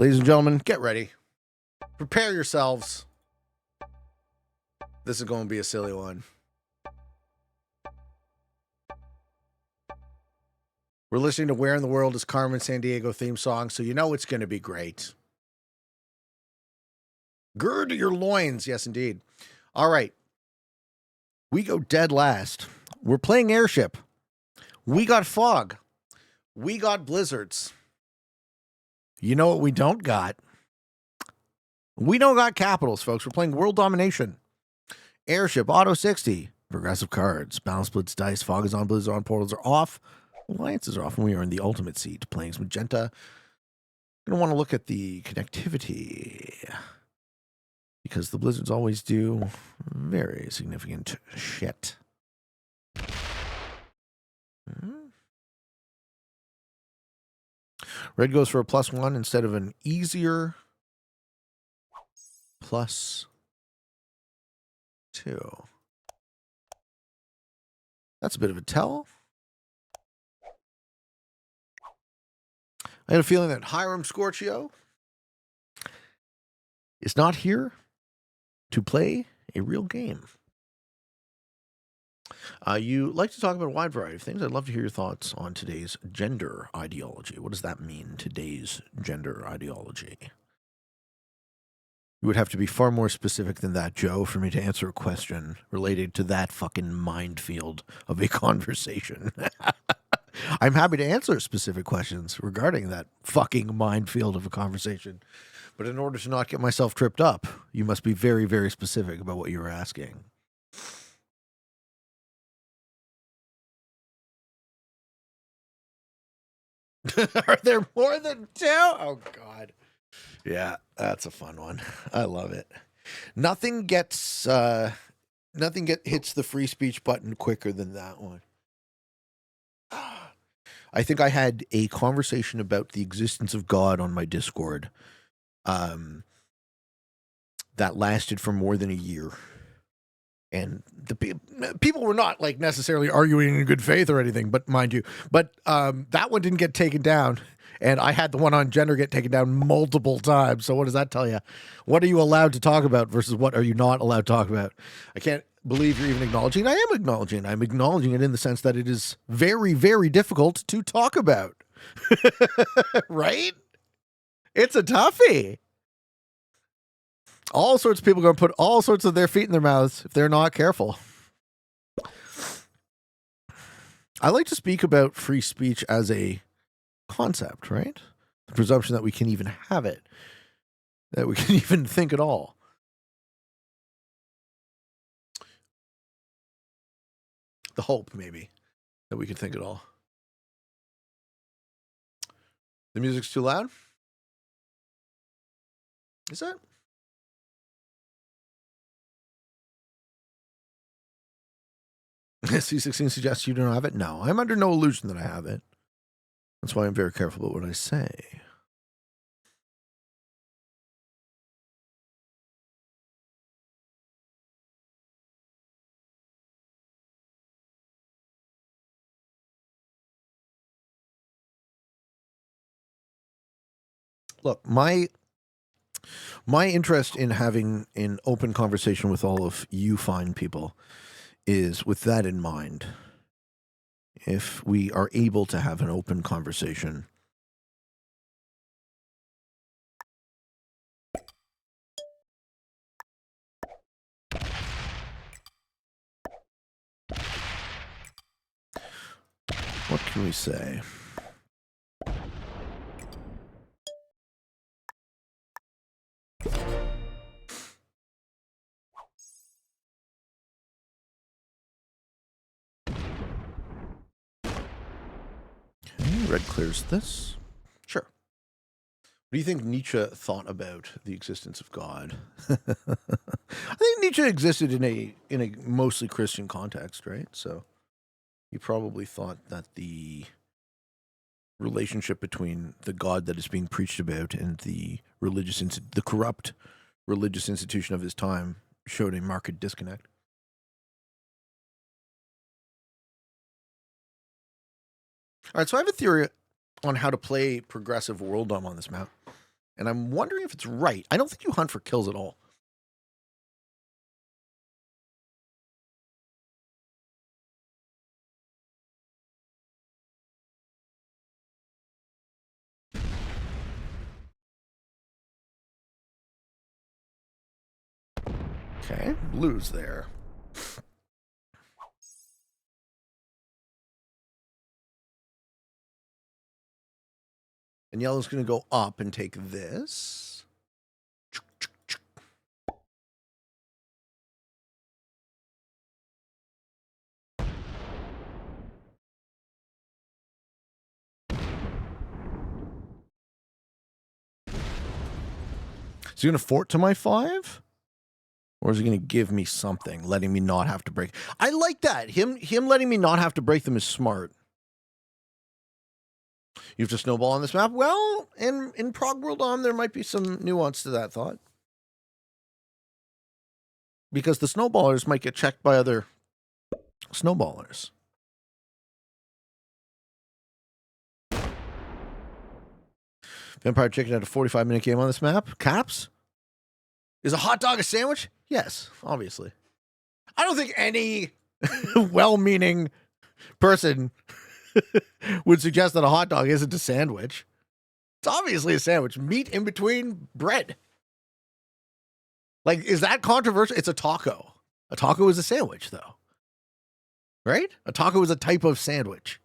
Ladies and gentlemen, get ready. Prepare yourselves. This is going to be a silly one. We're listening to Where in the World is Carmen Sandiego theme song, so you know it's going to be great. Gird your loins. Yes, indeed. All right. We go dead last. We're playing Airship. We got fog. We got blizzards. You know what we don't got? We don't got capitals, folks. We're playing World Domination. Airship, Auto 60. Progressive cards. Balance splits, dice. Fog is on, blizzards are on, portals are off. Alliances are off, and we are in the ultimate seat. Playing some magenta. Going to want to look at the connectivity, because the blizzards always do very significant shit. Red goes for a +1 instead of an easier +2. That's a bit of a tell. I had a feeling that Hiram Scorchio is not here to play a real game. You like to talk about a wide variety of things. I'd love to hear your thoughts on today's gender ideology. What does that mean, today's gender ideology? You would have to be far more specific than that, Joe, for me to answer a question related to that fucking minefield of a conversation. I'm happy to answer specific questions regarding that fucking minefield of a conversation. But in order to not get myself tripped up, you must be very, very specific about what you're asking. Are there more than 2? Oh, God. Yeah, that's a fun one. I love it. Nothing hits the free speech button quicker than that one. I think I had a conversation about the existence of God on my Discord that lasted for more than a year. And the people were not like necessarily arguing in good faith or anything, but mind you, that one didn't get taken down. And I had the one on gender get taken down multiple times. So what does that tell you? What are you allowed to talk about versus what are you not allowed to talk about? I can't believe you're even acknowledging. I am acknowledging. I'm acknowledging it in the sense that it is very, very difficult to talk about. Right? It's a toughie. All sorts of people are going to put all sorts of their feet in their mouths if they're not careful. I like to speak about free speech as a concept, right? The presumption that we can even have it, that we can even think at all. The hope, maybe, that we can think at all. The music's too loud? Is it? C16 suggests you don't have it? No, I'm under no illusion that I have it. That's why I'm very careful about what I say. Look, my interest in having an open conversation with all of you fine people is with that in mind. If we are able to have an open conversation, what can we say? Red clears this. Sure. What do you think Nietzsche thought about the existence of God? I think Nietzsche existed in a mostly Christian context, right? So he probably thought that the relationship between the God that is being preached about and the corrupt religious institution of his time showed a marked disconnect. All right, so I have a theory on how to play progressive worlddom on this map. And I'm wondering if it's right. I don't think you hunt for kills at all. Okay, blue's there. And yellow's going to go up and take this. Is he going to fort to my 5? Or is he going to give me something, letting me not have to break? I like that. Him letting me not have to break them is smart. You have to snowball on this map? Well, in Prog World On, there might be some nuance to that thought. Because the snowballers might get checked by other snowballers. Vampire Chicken had a 45-minute game on this map. Caps? Is a hot dog a sandwich? Yes, obviously. I don't think any well-meaning person would suggest that a hot dog isn't a sandwich. It's obviously a sandwich. Meat in between bread. Like, is that controversial? It's a taco. A taco is a sandwich, though. Right? A taco is a type of sandwich.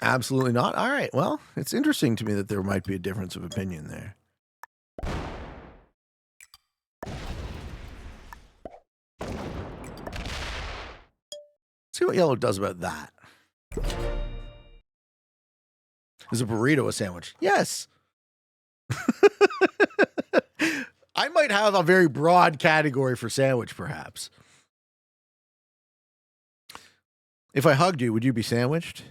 Absolutely not. All right. Well, it's interesting to me that there might be a difference of opinion there. See what yellow does about that. Is a burrito a sandwich? Yes. I might have a very broad category for sandwich, perhaps. If I hugged you, would you be sandwiched?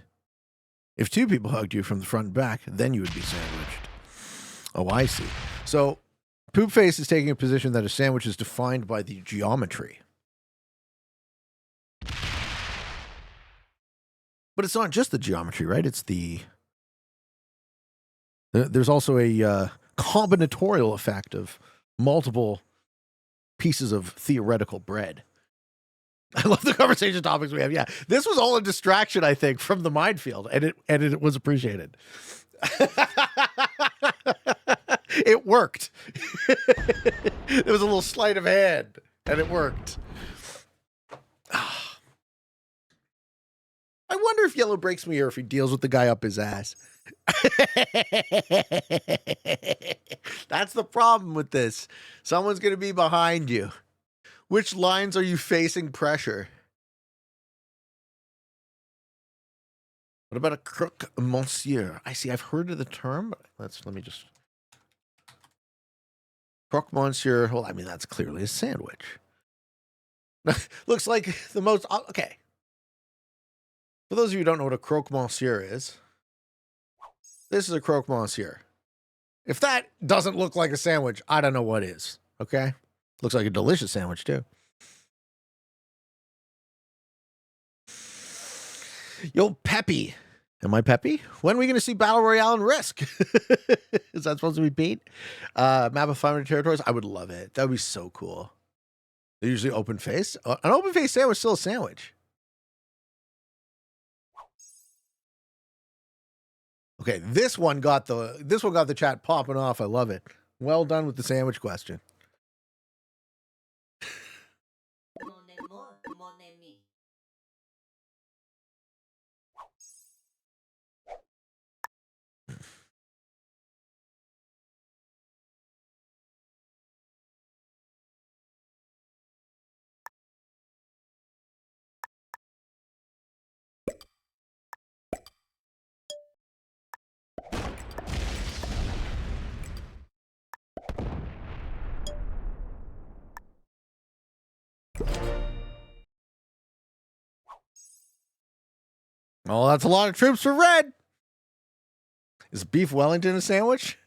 If 2 people hugged you from the front and back, then you would be sandwiched. Oh, I see. So, Poopface is taking a position that a sandwich is defined by the geometry. But it's not just the geometry, right? It's the... There's also a combinatorial effect of multiple pieces of theoretical bread. I love the conversation topics we have. Yeah, this was all a distraction, I think, from the minefield, and it was appreciated. It worked. It was a little sleight of hand, and it worked. I wonder if yellow breaks me or if he deals with the guy up his ass. That's the problem with this. Someone's going to be behind you. Which lines are you facing pressure? What about a croque monsieur? I see. I've heard of the term. But let me just... Croque monsieur. Well, I mean, that's clearly a sandwich. Looks like the most... Okay. For those of you who don't know what a croque monsieur is, this is a croque monsieur. If that doesn't look like a sandwich, I don't know what is. Okay? Looks like a delicious sandwich, too. Yo, Peppy. Am I Peppy? When are we going to see Battle Royale and Risk? Is that supposed to be Pete? Map of 500 territories? I would love it. That would be so cool. They're usually open face. An open face sandwich is still a sandwich. Okay, this one got the chat popping off. I love it. Well done with the sandwich question. Oh, that's a lot of troops for red. Is beef Wellington a sandwich?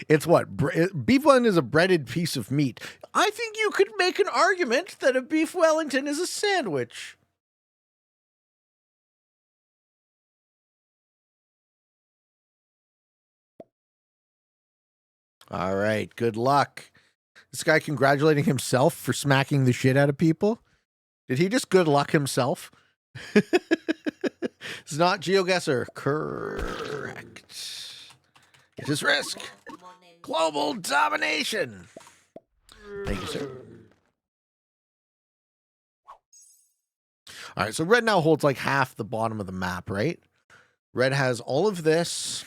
It's what? Beef Wellington is a breaded piece of meat. I think you could make an argument that a beef Wellington is a sandwich. All right, good luck. This guy congratulating himself for smacking the shit out of people. Did he just good luck himself? It's not GeoGuessr. Correct. It is Risk. Global Domination. Thank you, sir. All right, so red now holds like half the bottom of the map, right? Red has all of this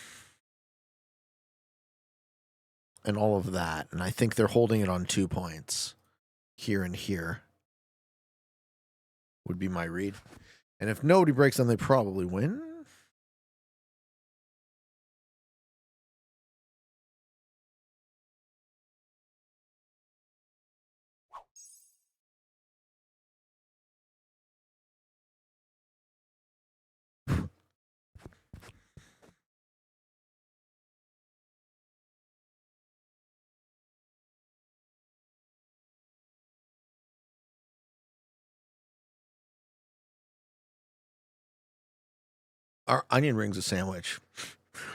and all of that, and I think they're holding it on 2 points. Here and here would be my read. And if nobody breaks them, they probably win. Are onion rings a sandwich?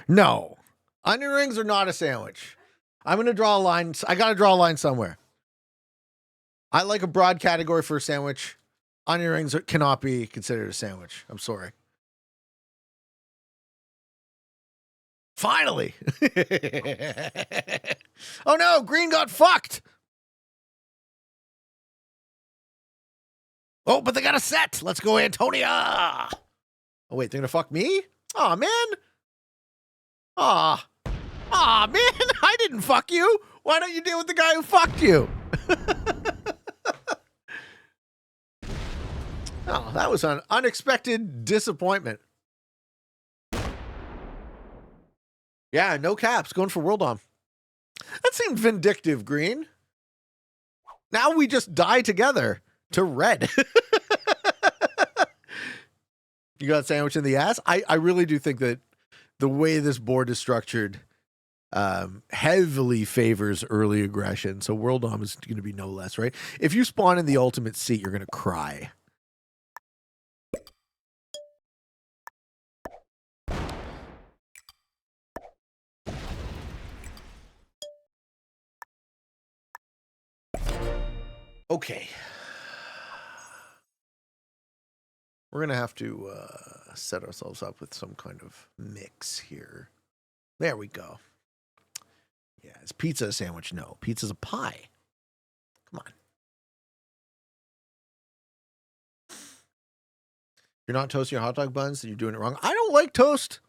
No. Onion rings are not a sandwich. I'm going to draw a line. I got to draw a line somewhere. I like a broad category for a sandwich. Onion rings cannot be considered a sandwich. I'm sorry. Finally. Oh no, green got fucked. Oh, but they got a set. Let's go, Antonia. Oh, wait, they're going to fuck me? Aw, man. Aw, man, I didn't fuck you. Why don't you deal with the guy who fucked you? Oh, that was an unexpected disappointment. Yeah, no caps, going for World Dom. That seemed vindictive, Green. Now we just die together to red. You got a sandwich in the ass? I really do think that the way this board is structured heavily favors early aggression. So World Dom is going to be no less, right? If you spawn in the ultimate seat, you're going to cry. Okay. We're going to have to set ourselves up with some kind of mix here. There we go. Yeah, is pizza a sandwich? No. Pizza's a pie. Come on. You're not toasting your hot dog buns, then you're doing it wrong. I don't like toast.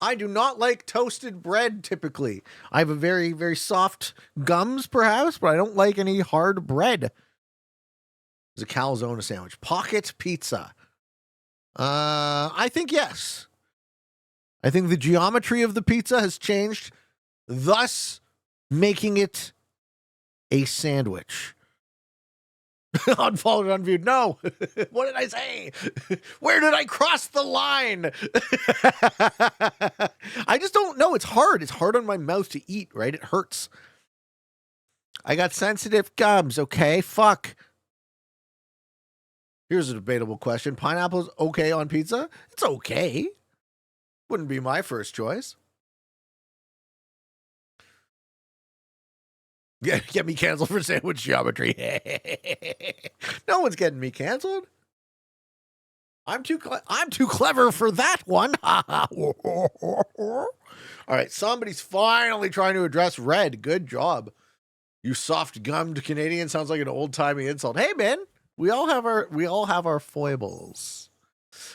I do not like toasted bread typically. I have a very, very soft gums, perhaps, but I don't like any hard bread. Is a calzone a sandwich? Pocket pizza. I think yes. I think the geometry of the pizza has changed, thus making it a sandwich. Unfollowed, unviewed. No. What did I say? Where did I cross the line? I just don't know. It's hard. It's hard on my mouth to eat, right? It hurts. I got sensitive gums, okay? Fuck. Here's a debatable question. Pineapple's okay on pizza? It's okay. Wouldn't be my first choice. Get me canceled for sandwich geometry. No one's getting me canceled. I'm too clever for that one. All right, somebody's finally trying to address red. Good job. You soft-gummed Canadian sounds like an old-timey insult. Hey, man, we all have our foibles.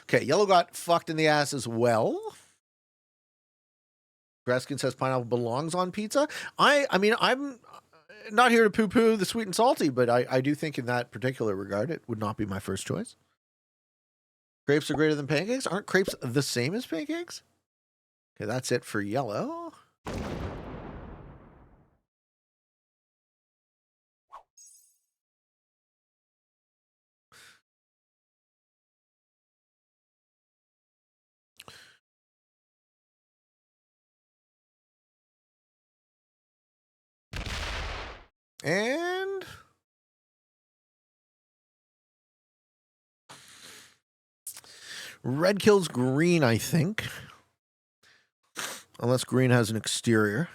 Okay, yellow got fucked in the ass as well. Greskin says pineapple belongs on pizza. I mean, I'm not here to poo-poo the sweet and salty, but I do think in that particular regard, it would not be my first choice. Crepes are greater than pancakes? Aren't crepes the same as pancakes? Okay, that's it for yellow. And red kills green, I think. Unless green has an exterior.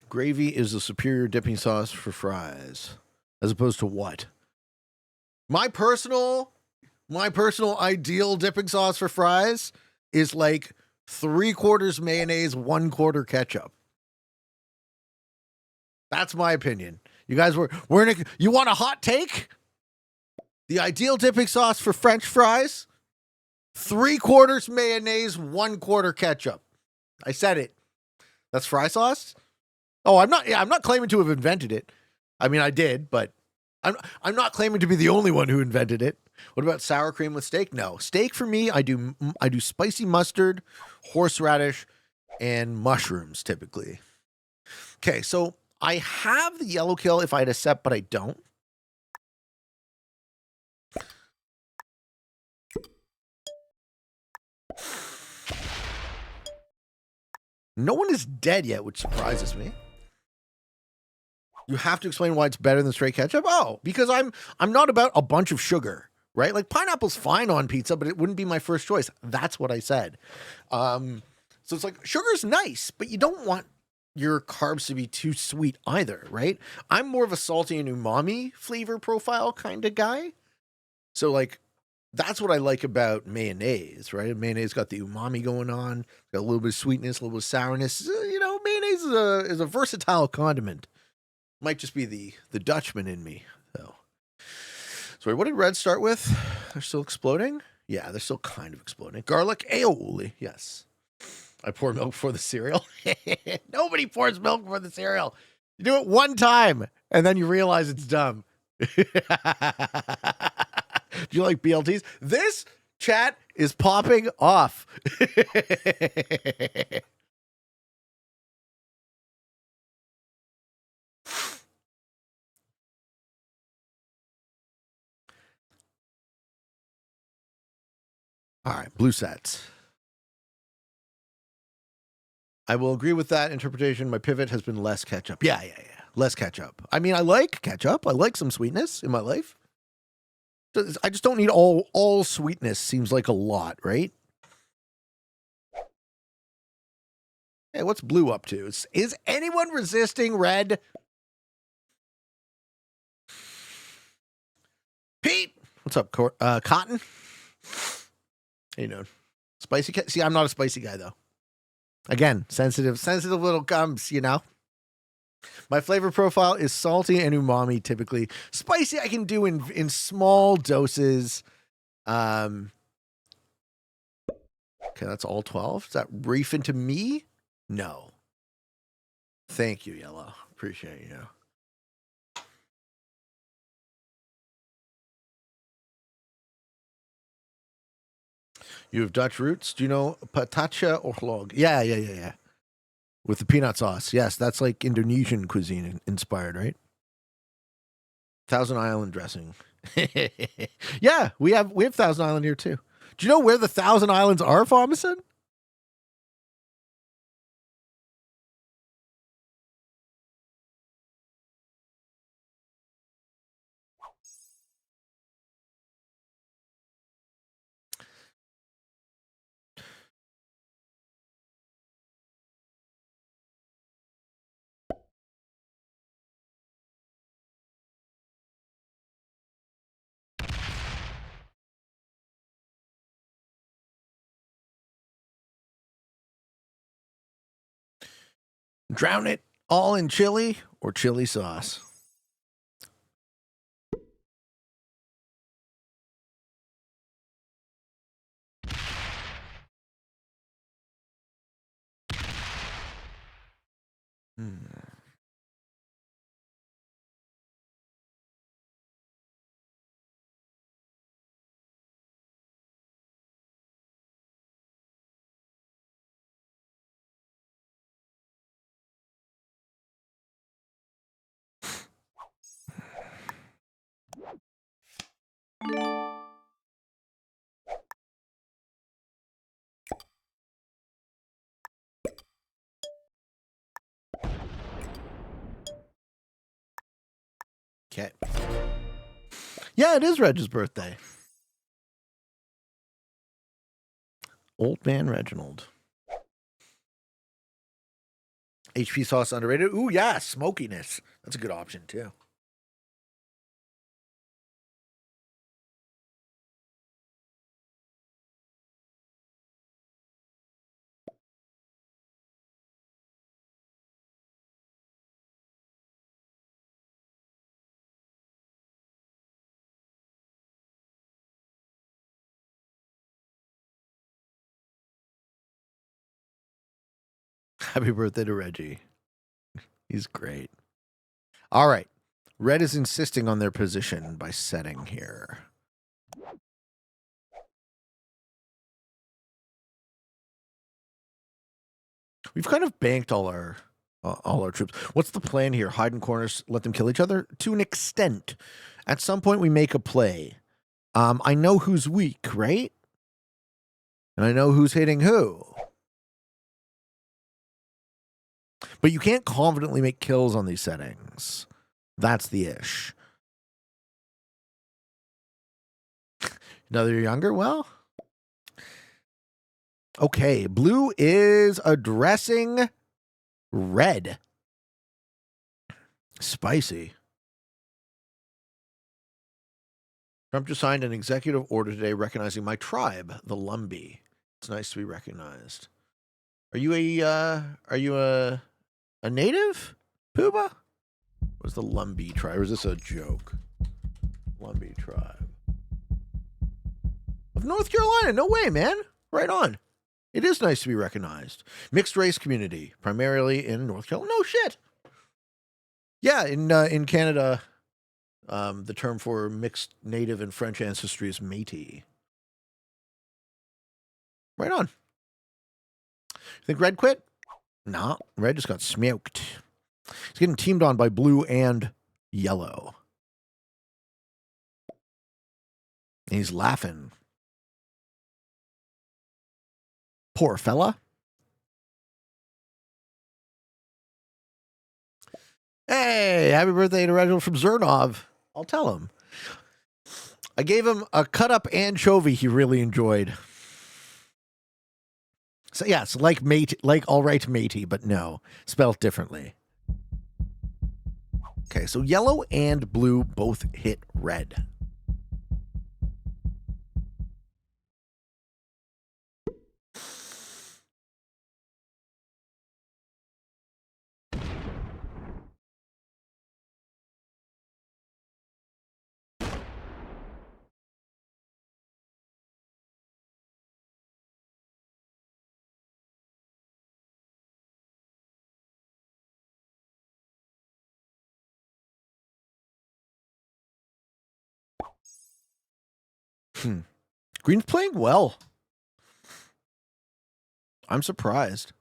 Gravy is the superior dipping sauce for fries. As opposed to what? My personal ideal dipping sauce for fries is like 3/4 mayonnaise, 1/4 ketchup. That's my opinion. You guys you want a hot take? The ideal dipping sauce for French fries, 3/4 mayonnaise, 1/4 ketchup. I said it. That's fry sauce? Oh, I'm not claiming to have invented it. I mean, I did, but I'm not claiming to be the only one who invented it. What about sour cream with steak? No. Steak for me, I do spicy mustard, horseradish, and mushrooms typically. Okay, so I have the yellow kill if I had a set, but I don't. No one is dead yet, which surprises me. You have to explain why it's better than straight ketchup? Oh, because I'm not about a bunch of sugar, right? Like pineapple's fine on pizza, but it wouldn't be my first choice. That's what I said. So it's like sugar's nice, but you don't want your carbs to be too sweet either, right? I'm more of a salty and umami flavor profile kind of guy. So like that's what I like about mayonnaise, right? Mayonnaise got the umami going on, got a little bit of sweetness, a little bit of sourness. You know, mayonnaise is a versatile condiment. Might just be the Dutchman in me, though. Sorry, what did red start with? They're still exploding? Yeah, they're still kind of exploding. Garlic aioli, yes. I pour milk for the cereal. Nobody pours milk for the cereal. You do it one time, and then you realize it's dumb. Do you like BLTs? This chat is popping off. All right, blue sets. I will agree with that interpretation. My pivot has been less ketchup. Yeah. Less ketchup. I mean, I like ketchup. I like some sweetness in my life. I just don't need all sweetness. Seems like a lot, right? Hey, what's blue up to? Is anyone resisting red? Pete, what's up, Cotton? How you doing? Spicy? See, I'm not a spicy guy though. Again, sensitive little gums, you know. My flavor profile is salty and umami typically. Spicy I can do in small doses. Okay, that's all 12. Is that reef into me? No. Thank you, Yellow. Appreciate you. You have Dutch roots. Do you know patacha orlog? Yeah. With the peanut sauce. Yes, that's like Indonesian cuisine inspired, right? Thousand Island dressing. Yeah, we have Thousand Island here too. Do you know where the Thousand Islands are, Farmason? Drown it all in chili or chili sauce. Okay. Yeah, it is Reg's birthday. Old Man Reginald. HP sauce underrated. Ooh, yeah, smokiness. That's a good option, too. Happy birthday to Reggie. He's great. All right. Red is insisting on their position by setting here. We've kind of banked all our troops. What's the plan here? Hide in corners, let them kill each other? To an extent. At some point, we make a play. I know who's weak, right? And I know who's hitting who. But you can't confidently make kills on these settings. That's the ish. Now that you're younger, well. Okay, blue is addressing red. Spicy. Trump just signed an executive order today recognizing my tribe, the Lumbee. It's nice to be recognized. Are you a native, Pooba? What's the Lumbee tribe? Or is this a joke? Lumbee tribe. Of North Carolina. No way, man. Right on. It is nice to be recognized. Mixed race community, primarily in North Carolina. No shit. Yeah, in Canada, the term for mixed native and French ancestry is Métis. Right on. Think red quit? No, red just got smoked. He's getting teamed on by blue and yellow. And he's laughing. Poor fella. Hey, happy birthday to Reginald from Zernov. I'll tell him. I gave him a cut-up anchovy he really enjoyed. So yes, like mate, like all right matey, but no, spelled differently. Okay, so yellow and blue both hit red. Green's playing well. I'm surprised.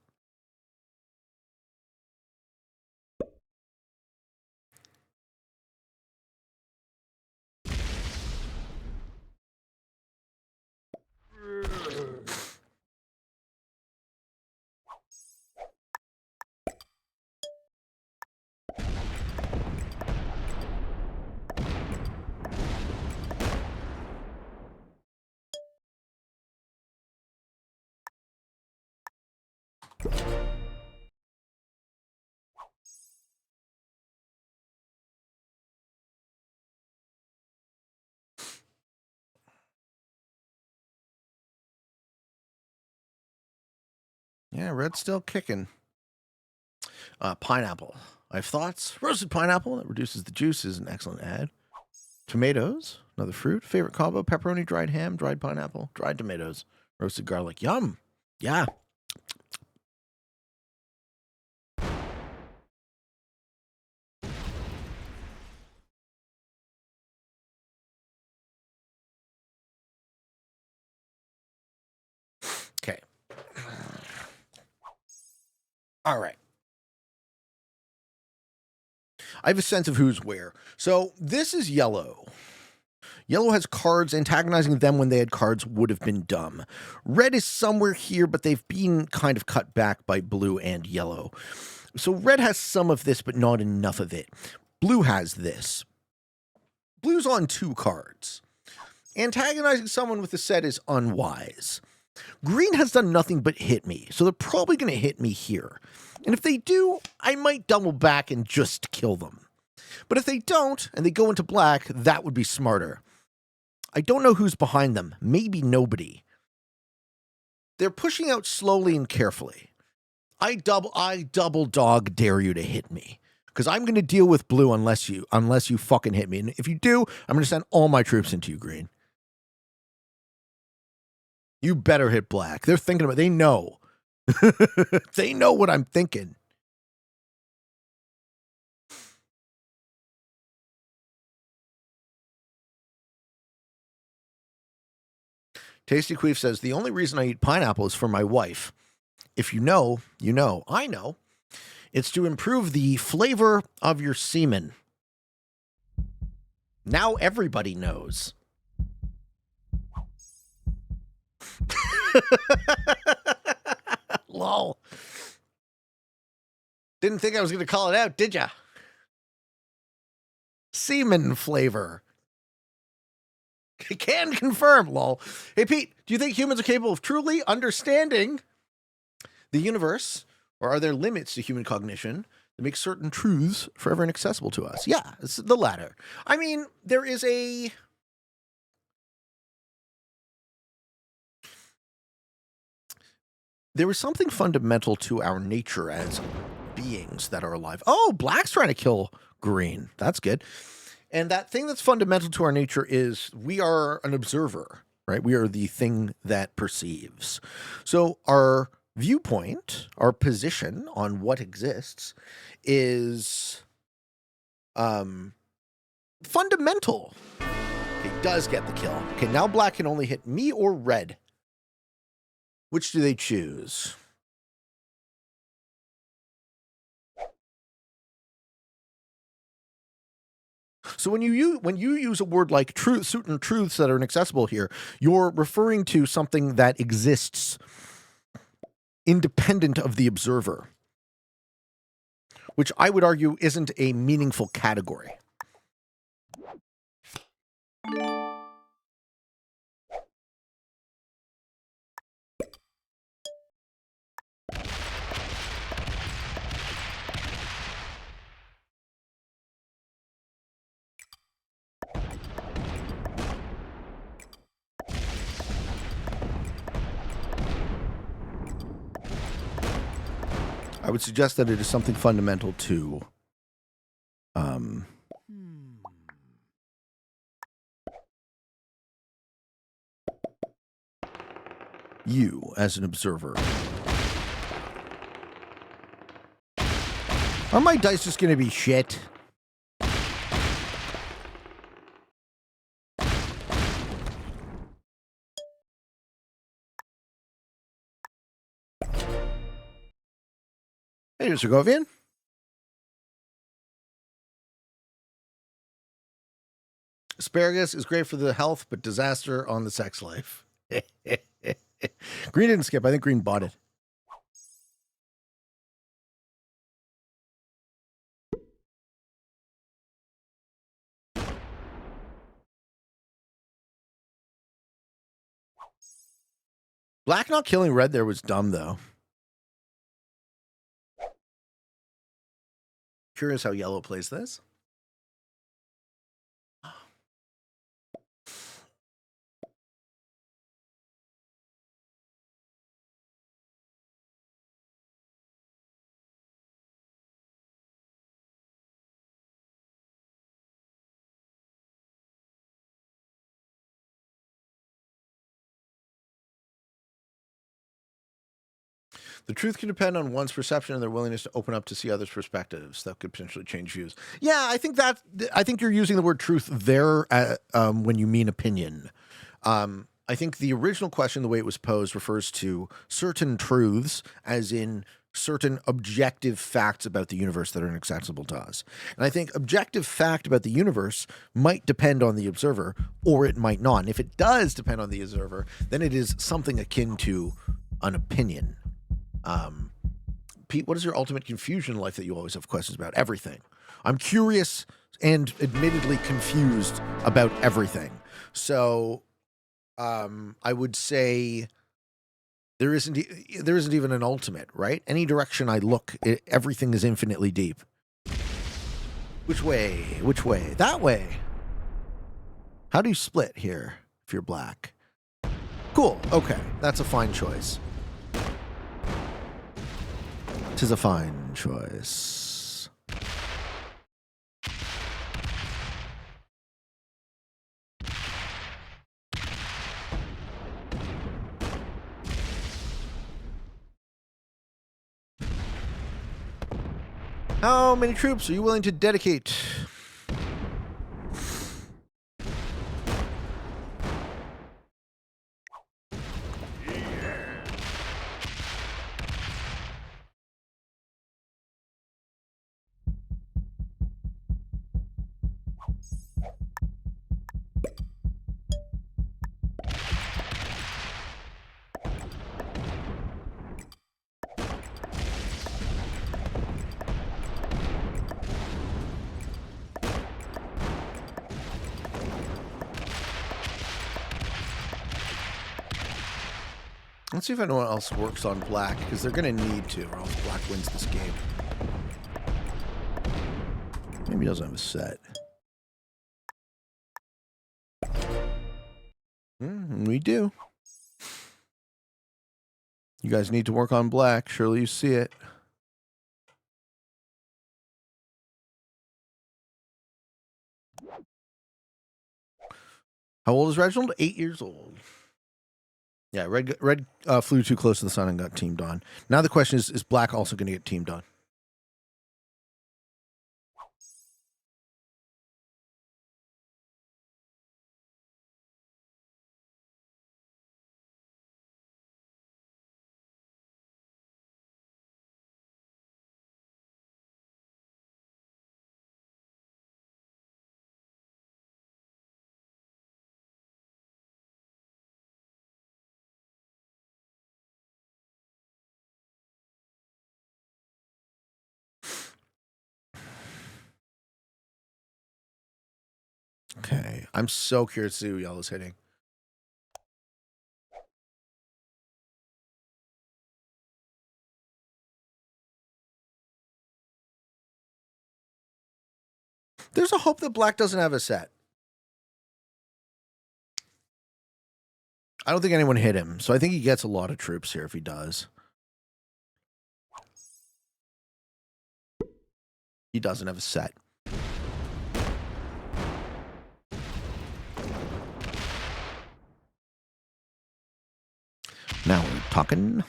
Yeah, red's still kicking. Pineapple. I have thoughts. Roasted pineapple that reduces the juice is an excellent add. Tomatoes, another fruit. Favorite combo: pepperoni, dried ham, dried pineapple, dried tomatoes, roasted garlic. Yum. Yeah. Okay. All right. I have a sense of who's where. So this is yellow. Yellow has cards. Antagonizing them when they had cards would have been dumb. Red is somewhere here, but they've been kind of cut back by blue and yellow. So red has some of this, but not enough of it. Blue has this. Blue's on 2 cards. Antagonizing someone with a set is unwise. Green has done nothing but hit me, so they're probably going to hit me here. And if they do, I might double back and just kill them. But if they don't, and they go into black, that would be smarter. I don't know who's behind them. Maybe nobody. They're pushing out slowly and carefully. I double dog dare you to hit me. Because I'm going to deal with blue unless you fucking hit me. And if you do, I'm going to send all my troops into you, green. You better hit black. They're thinking about it. They know. They know what I'm thinking. Tasty Queef says, the only reason I eat pineapple is for my wife. If you know, you know. I know. It's to improve the flavor of your semen. Now everybody knows. Lol. Didn't think I was going to call it out, did ya? Semen flavor. Can confirm, lol. Hey, Pete, do you think humans are capable of truly understanding the universe? Or are there limits to human cognition that make certain truths forever inaccessible to us? Yeah, it's the latter. I mean, there is something fundamental to our nature as beings that are alive. Oh, black's trying to kill green. That's good. And that thing that's fundamental to our nature is we are an observer, right? We are the thing that perceives. So our viewpoint, our position on what exists is fundamental. He does get the kill. Okay, now black can only hit me or red. Which do they choose? So when you use a word like truth, certain truths that are inaccessible here, you're referring to something that exists independent of the observer, which I would argue isn't a meaningful category. I would suggest that it is something fundamental to you as an observer. Are my dice just going to be shit? Hey, Mr. Govian. Asparagus is great for the health, but disaster on the sex life. Green didn't skip. I think Green bought it. Black not killing red there was dumb, though. Curious how yellow plays this. The truth can depend on one's perception and their willingness to open up to see others' perspectives. That could potentially change views. Yeah, I think you're using the word truth there when you mean opinion. I think the original question, the way it was posed, refers to certain truths, as in certain objective facts about the universe that are inaccessible to us. And I think objective fact about the universe might depend on the observer, or it might not. And if it does depend on the observer, then it is something akin to an opinion. Pete, what is your ultimate confusion in life that you always have questions about? Everything. I'm curious and admittedly confused about everything. So I would say there isn't even an ultimate, right? Any direction I look, everything is infinitely deep. Which way? Which way? That way. How do you split here if you're black? Cool. Okay. That's a fine choice. 'Tis a fine choice. How many troops are you willing to dedicate? Let's see if anyone else works on black, because they're going to need to, or else black wins this game. Maybe he doesn't have a set. We do. You guys need to work on black. Surely you see it. How old is Reginald? 8 years old. Yeah, red flew too close to the sun and got teamed on. Now the question is black also going to get teamed on? Okay, I'm so curious to see who yellow's hitting. There's a hope that black doesn't have a set. I don't think anyone hit him, so I think he gets a lot of troops here if he does. He doesn't have a set. Now we're talking.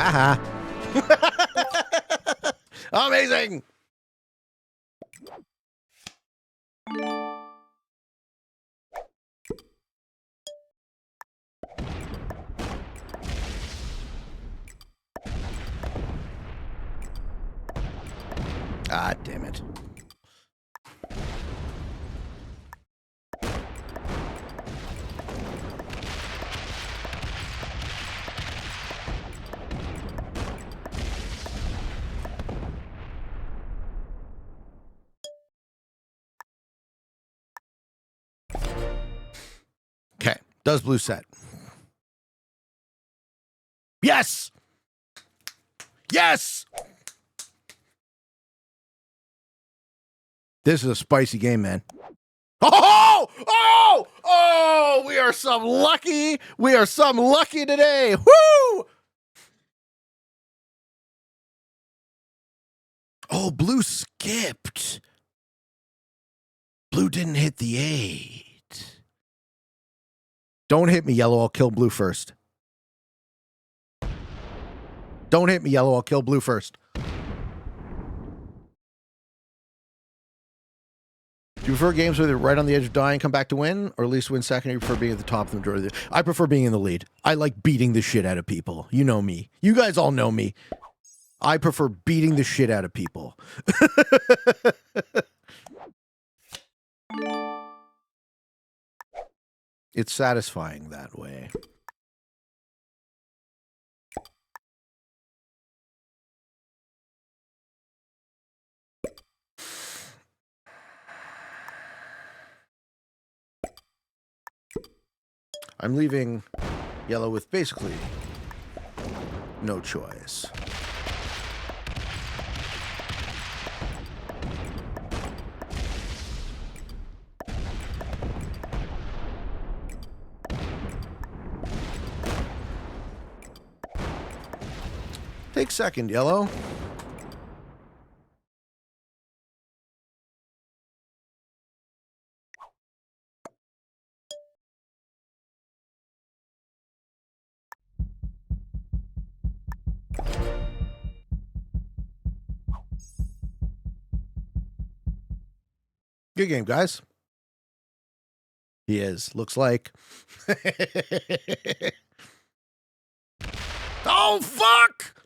Haha. Amazing. Ah, damn it. Okay, does blue set? Yes! Yes! This is a spicy game, man. Oh! Oh! Oh! We are some lucky today. Woo! Oh, blue skipped. Blue didn't hit the 8. Don't hit me, yellow. I'll kill blue first. Don't hit me, yellow. I'll kill blue first. Do you prefer games where they're right on the edge of dying, come back to win, or at least win second? Or you prefer being at the top of the majority? I prefer being in the lead. I like beating the shit out of people. You know me. You guys all know me. I prefer beating the shit out of people. It's satisfying that way. I'm leaving yellow with basically no choice. Take second, yellow. Good game, guys. He is. Looks like. Oh, fuck!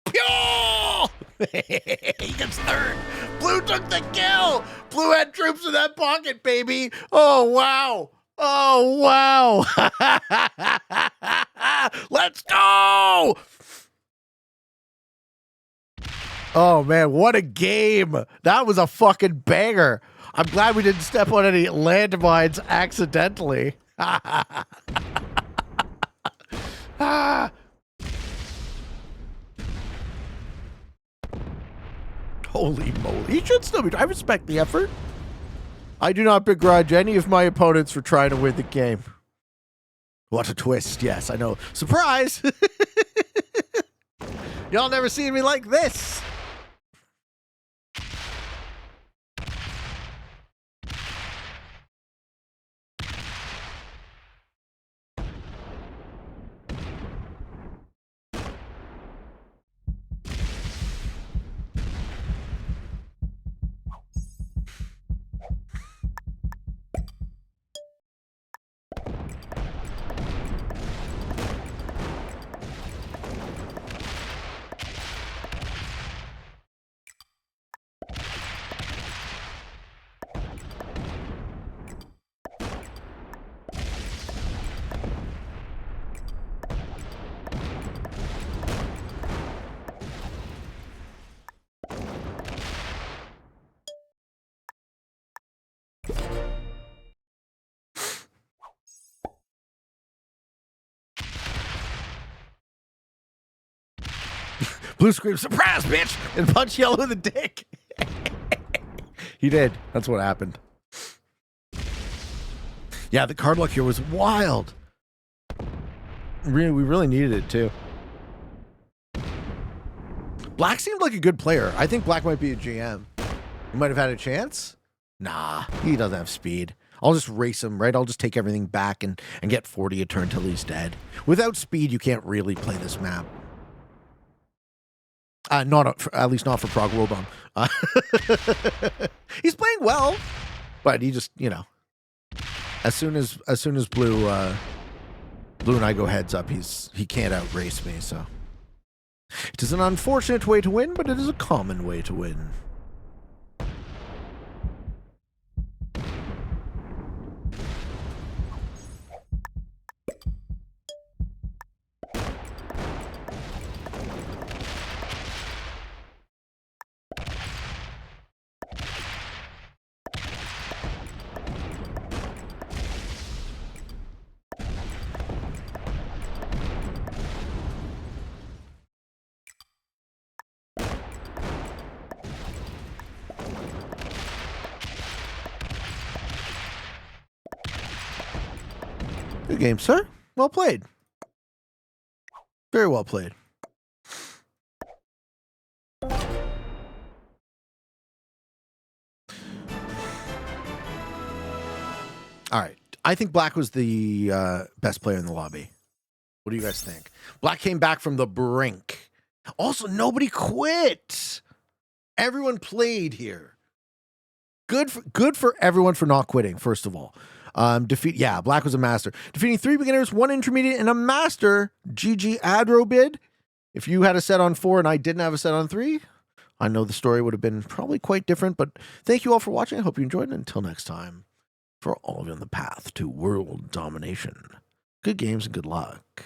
Pure! He gets third. Blue took the kill. Blue had troops in that pocket, baby. Oh, wow. Oh, wow. Let's go. Oh, man, what a game. That was a fucking banger. I'm glad we didn't step on any landmines accidentally. Holy moly. He should still be. I respect the effort. I do not begrudge any of my opponents for trying to win the game. What a twist. Yes, I know. Surprise. Y'all never seen me like this. Blue screams, surprise, bitch, and punch yellow in the dick. He did. That's what happened. Yeah, the card luck here was wild. We really needed it, too. Black seemed like a good player. I think Black might be a GM. He might have had a chance. Nah, he doesn't have speed. I'll just race him, right? I'll just take everything back and get 40 a turn till he's dead. Without speed, you can't really play this map. At least not for Prague World Bomb. He's playing well, but he just, you know, as soon as Blue and I go heads up, he can't outrace me. So it is an unfortunate way to win, but it is a common way to win. Good game, sir. Well played. Very well played. All right. I think Black was the best player in the lobby. What do you guys think? Black came back from the brink Also, nobody quit. Everyone played here. Good for everyone for not quitting, first of all. Black was a master. Defeating 3 beginners, 1 intermediate, and a master. GG Adrobid. If you had a set on 4 and I didn't have a set on 3, I know the story would have been probably quite different, but thank you all for watching. I hope you enjoyed it. Until next time, for all of you on the path to world domination, good games and good luck.